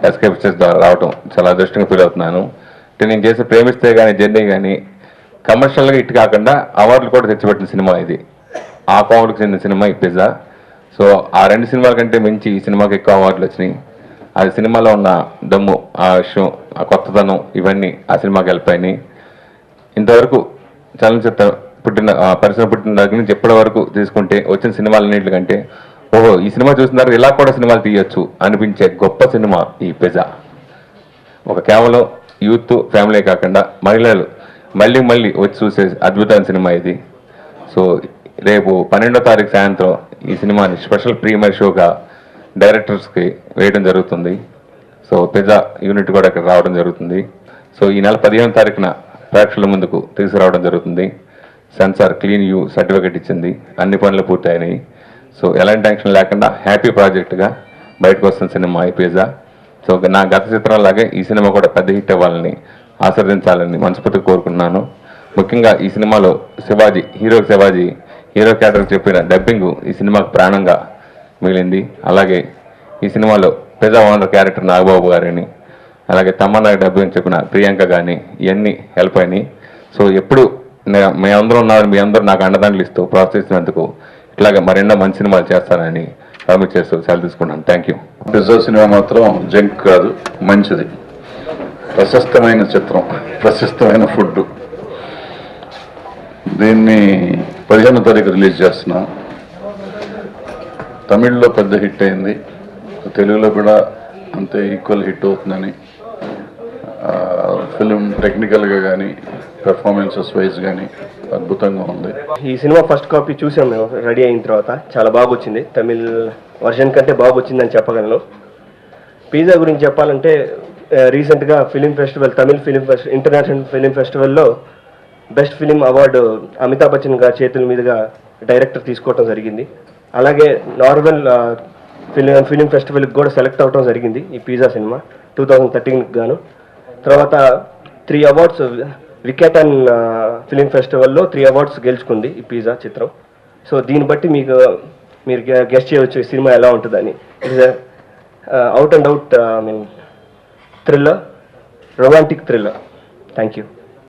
Escape ద్వారా రావటం చాలా అదృష్టంగా ఫీల్ అవుతున్నాను. అంటే నేను చేసే ప్రేమిస్తే కానీ జర్నీ కానీ కమర్షియల్గా ఇటు కాకుండా అవార్డులు కూడా తెచ్చిపెట్టిన సినిమా ఇది. ఆ కోవకు చెందిన సినిమా ఈ పిజ్జా. సో ఆ 2 సినిమాల కంటే మించి ఈ సినిమాకి ఎక్కువ అవార్డులు వచ్చినాయి. ఆ సినిమాలో ఉన్న దమ్ము, ఆ విషయం, ఆ కొత్తదనం ఇవన్నీ ఆ సినిమాకి వెళ్ళిపోయినాయి. ఇంతవరకు చలనచిత్ర పరిశ్రమ పుట్టిన దగ్గర నుంచి ఎప్పటి వరకు తీసుకుంటే వచ్చిన సినిమాలన్నింటికంటే ఓహో ఈ సినిమా చూస్తున్నారు ఇలా కూడా సినిమాలు తీయొచ్చు అనిపించే గొప్ప సినిమా ఈ పిజ్జా. ఒక కేవలం యూత్ ఫ్యామిలీ కాకుండా మహిళలు మళ్ళీ మళ్ళీ వచ్చి చూసే అద్భుతమైన సినిమా ఇది. సో రేపు 12వ తారీఖు సాయంత్రం ఈ సినిమాని స్పెషల్ ప్రీమియర్ షోగా డైరెక్టర్స్కి వేయడం జరుగుతుంది. సో పిజ్జా యూనిట్ కూడా ఇక్కడ రావడం జరుగుతుంది. సో ఈ నెల 15వ తారీఖున ప్రేక్షకుల ముందుకు తీసుకురావడం జరుగుతుంది. సెన్సార్ క్లీన్ యూ సర్టిఫికెట్ ఇచ్చింది, అన్ని పనులు పూర్తయినాయి. సో ఎలాంటి టెన్షన్ లేకుండా హ్యాపీ ప్రాజెక్టుగా బయటకు వస్తున్న సినిమా ఈ పిజ్జా. సో నా గత చిత్రంలాగే ఈ సినిమా కూడా పెద్ద హిట్ అవ్వాలని ఆశీర్వదించాలని మనస్ఫూర్తిగా కోరుకుంటున్నాను. ముఖ్యంగా ఈ సినిమాలో శివాజీ హీరో క్యారెక్టర్ చెప్పిన డబ్బింగ్ ఈ సినిమాకు ప్రాణంగా మిగిలింది. అలాగే ఈ సినిమాలో పిజ్జా ఓనర్ క్యారెక్టర్ నాగబాబు గారిని, అలాగే తమ్మన్నా డబ్బింగ్ చెప్పిన ప్రియాంక కానీ ఇవన్నీ హెల్ప్ అయినాయి. సో ఎప్పుడు మేమందరం ఉన్నామని మీ అందరూ నాకు అండదండలు ఇస్తూ ప్రోత్సహిస్తున్నందుకు ఇట్లాగే మరెన్నో మంచి సినిమాలు చేస్తానని ప్రామిస్ చేస్తూ సెలవు తీసుకున్నాను. Thank you. పిజ్జా సినిమా మాత్రం జంక్ కాదు, మంచిది, ప్రశస్తమైన చిత్రం, ప్రశస్తమైన ఫుడ్. దీన్ని 15వ తారీఖు రిలీజ్ చేస్తున్నాం. తమిళ్లో పెద్ద హిట్ అయింది, తెలుగులో కూడా అంతే ఈక్వల్ హిట్ అవుతుందని. ఫిలిం టెక్నికల్గా కానీ పెర్ఫార్మెన్సెస్ వైజ్ కానీ అద్భుతంగా ఉంది. ఈ సినిమా ఫస్ట్ కాపీ చూసాం మేము రెడీ అయిన తర్వాత, చాలా బాగా వచ్చింది. తమిళ్ వర్షన్ కంటే బాగా వచ్చిందని చెప్పగలను. పిజ్జా గురించి చెప్పాలంటే రీసెంట్గా film festival, Tamil film international film ఫెస్టివల్లో best film award Amitabh Bachchan గారి చేతుల మీదుగా డైరెక్టర్ తీసుకోవటం జరిగింది. అలాగే నార్వెల్ ఫిలిం ఫెస్టివల్కి కూడా సెలెక్ట్ అవ్వడం జరిగింది ఈ పిజ్జా సినిమా 2013కి గాను. తర్వాత 3 అవార్డ్స్ వికెటన్ ఫిలిం ఫెస్టివల్లో 3 అవార్డ్స్ గెలుచుకుంది ఈ పిజ్జా చిత్రం. సో దీన్ని బట్టి మీరు గెస్ట్ చేయవచ్చు ఈ సినిమా ఎలా ఉంటుందని. It is out and out thriller, romantic thriller. Thank you.